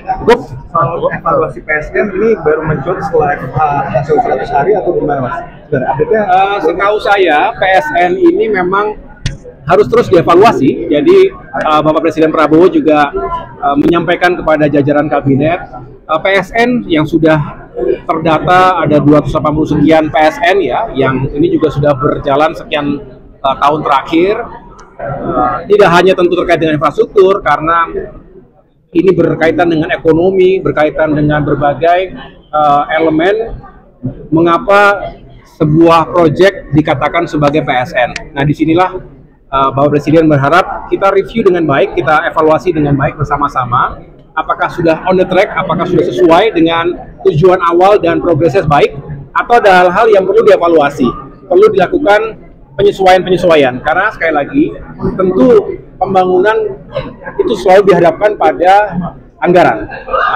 Cukup. Soal evaluasi PSN ini baru mencuat setelah hasil 100 hari atau gimana Mas? Sebenarnya update-nya? Setahu saya PSN ini memang harus terus dievaluasi. Jadi Bapak Presiden Prabowo juga menyampaikan kepada jajaran kabinet PSN yang sudah terdata ada 280 sekian PSN ya, yang ini juga sudah berjalan sekian tahun terakhir. Tidak hanya tentu terkait dengan infrastruktur, karena ini berkaitan dengan ekonomi, berkaitan dengan berbagai elemen mengapa sebuah proyek dikatakan sebagai PSN. Nah, disinilah Bapak Presiden berharap kita review dengan baik, kita evaluasi dengan baik bersama-sama. Apakah sudah on the track, apakah sudah sesuai dengan tujuan awal dan progresnya baik, atau ada hal-hal yang perlu dievaluasi, perlu dilakukan penyesuaian-penyesuaian. Karena sekali lagi, tentu pembangunan itu selalu dihadapkan pada anggaran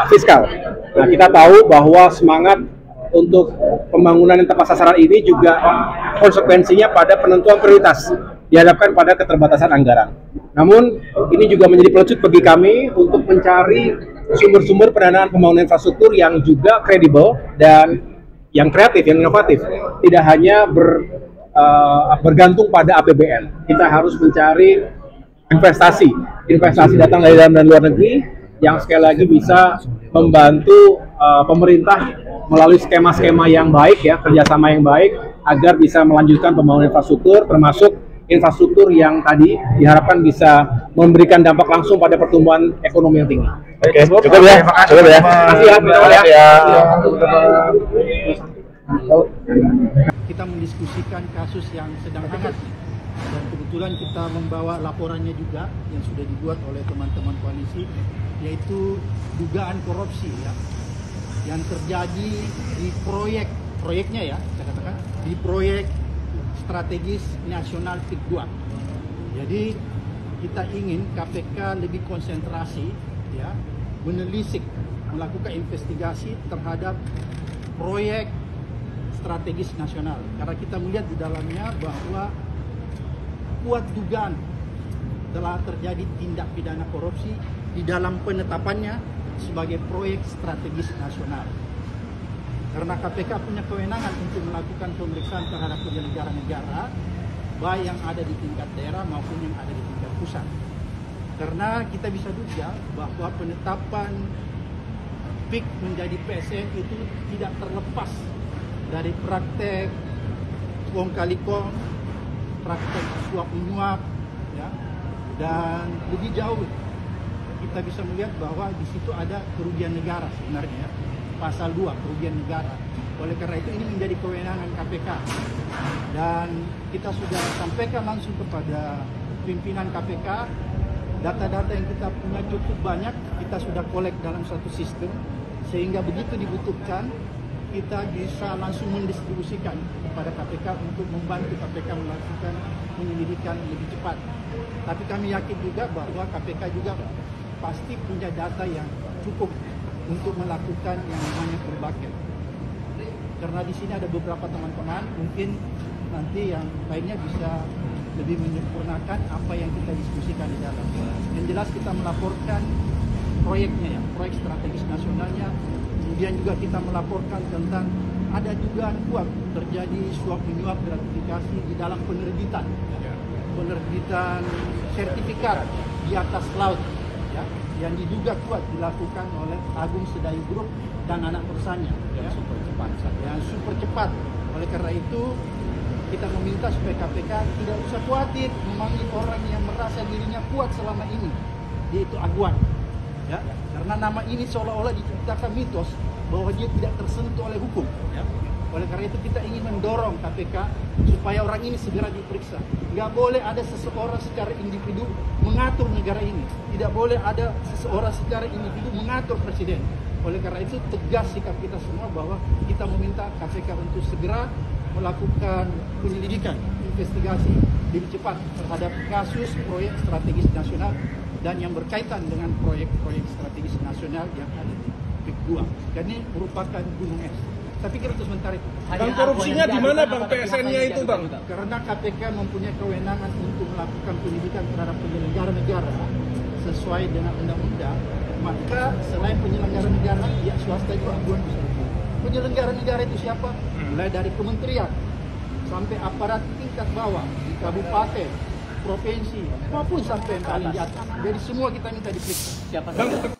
fiskal. Nah, kita tahu bahwa semangat untuk pembangunan yang tepat sasaran ini juga konsekuensinya pada penentuan prioritas, dihadapkan pada keterbatasan anggaran. Namun, ini juga menjadi pelecut bagi kami untuk mencari sumber-sumber pendanaan pembangunan infrastruktur yang juga kredibel dan yang kreatif, yang inovatif. Tidak hanya bergantung pada APBN. Kita harus mencari investasi datang dari dalam dan luar negeri yang sekali lagi bisa membantu pemerintah melalui skema-skema yang baik ya, kerjasama yang baik agar bisa melanjutkan pembangunan infrastruktur, termasuk infrastruktur yang tadi diharapkan bisa memberikan dampak langsung pada pertumbuhan ekonomi yang tinggi. Oke, cukup ya. Terima kasih ya. Kita mendiskusikan kasus yang sedang hangat dan kebetulan kita membawa laporannya juga yang sudah dibuat oleh teman-teman koalisi, yaitu dugaan korupsi ya yang terjadi di proyeknya ya, saya katakan di proyek strategis nasional PIK 2. Jadi kita ingin KPK lebih konsentrasi ya, menelisik, melakukan investigasi terhadap proyek strategis nasional, karena kita melihat di dalamnya bahwa kuat dugaan telah terjadi tindak pidana korupsi di dalam penetapannya sebagai proyek strategis nasional. Karena KPK punya kewenangan untuk melakukan pemeriksaan terhadap penyelenggara negara, baik yang ada di tingkat daerah maupun yang ada di tingkat pusat. Karena kita bisa duga bahwa penetapan PIK menjadi PSN itu tidak terlepas dari praktek wong kali kong, praktek suap menyuap, ya, dan lebih jauh kita bisa melihat bahwa di situ ada kerugian negara sebenarnya, pasal 2 kerugian negara. Oleh karena itu ini menjadi kewenangan KPK dan kita sudah sampaikan langsung kepada pimpinan KPK. Data-data yang kita punya cukup banyak, kita sudah kolek dalam satu sistem sehingga begitu dibutuhkan kita bisa langsung mendistribusikan kepada KPK untuk membantu KPK melakukan penyelidikan lebih cepat. Tapi kami yakin juga bahwa KPK juga pasti punya data yang cukup untuk melakukan yang namanya berbagai. Karena di sini ada beberapa teman-teman, mungkin nanti yang lainnya bisa lebih menyempurnakan apa yang kita diskusikan di dalam. Yang jelas kita melaporkan proyeknya ya, proyek strategis nasionalnya. Kemudian juga kita melaporkan tentang ada dugaan kuat terjadi suap menyuap gratifikasi di dalam penerbitan sertifikat di atas laut ya, yang diduga kuat dilakukan oleh Agung Sedayu Group dan anak perusahaannya yang super cepat. Oleh karena itu kita meminta supaya KPK tidak usah khawatir memanggil orang yang merasa dirinya kuat selama ini, yaitu Aguan. Ya, karena nama ini seolah-olah diciptakan mitos bahwa dia tidak tersentuh oleh hukum. Ya. Oleh karena itu kita ingin mendorong KPK supaya orang ini segera diperiksa. Nggak boleh ada seseorang secara individu mengatur negara ini. Tidak boleh ada seseorang secara individu mengatur presiden. Oleh karena itu tegas sikap kita semua bahwa kita meminta KPK untuk segera melakukan penyelidikan, investigasi lebih cepat terhadap kasus proyek strategis nasional dan yang berkaitan dengan proyek-proyek strategis nasional yang ada di PIK 2. Dan ini merupakan gunung es. Tapi kira itu sebentar itu. Bang, korupsinya di mana Bang, PSN-nya itu Bang? Karena KPK mempunyai kewenangan untuk melakukan penyidikan terhadap penyelenggara negara sesuai dengan undang-undang. maka selain penyelenggara negara, pihak swasta juga aduan bisa. Penyelenggara negara itu siapa? Mulai dari kementerian sampai aparat tingkat bawah di kabupaten, provinsi maupun sampai yang paling di atas. Jadi semua kita minta diperiksa. Bang,